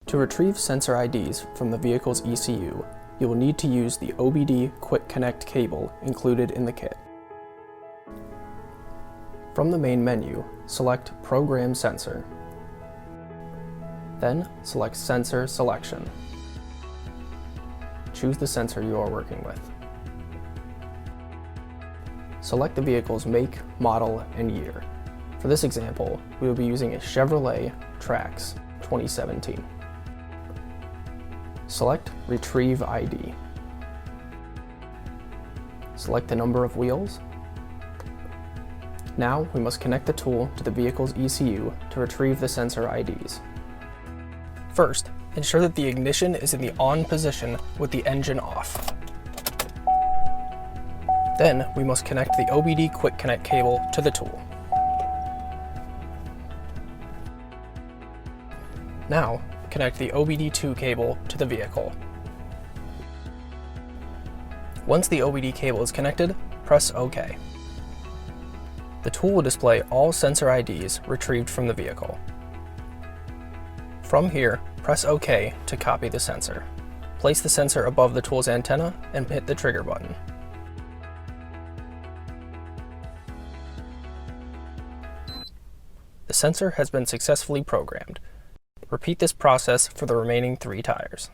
To retrieve sensor IDs from the vehicle's ECU, you will need to use the OBD Quick Connect cable included in the kit. From the main menu, select Program Sensor. Then select Sensor Selection. Choose the sensor you are working with. Select the vehicle's make, model, and year. For this example, we will be using a Chevrolet Trax 2017. Select Retrieve ID. Select the number of wheels. Now we must connect the tool to the vehicle's ECU to retrieve the sensor IDs. First, ensure that the ignition is in the on position with the engine off. Then we must connect the OBD Quick Connect cable to the tool. Now, connect the OBD2 cable to the vehicle. Once the OBD cable is connected, press OK. The tool will display all sensor IDs retrieved from the vehicle. From here, press OK to copy the sensor. Place the sensor above the tool's antenna and hit the trigger button. The sensor has been successfully programmed. Repeat this process for the remaining 3 tires.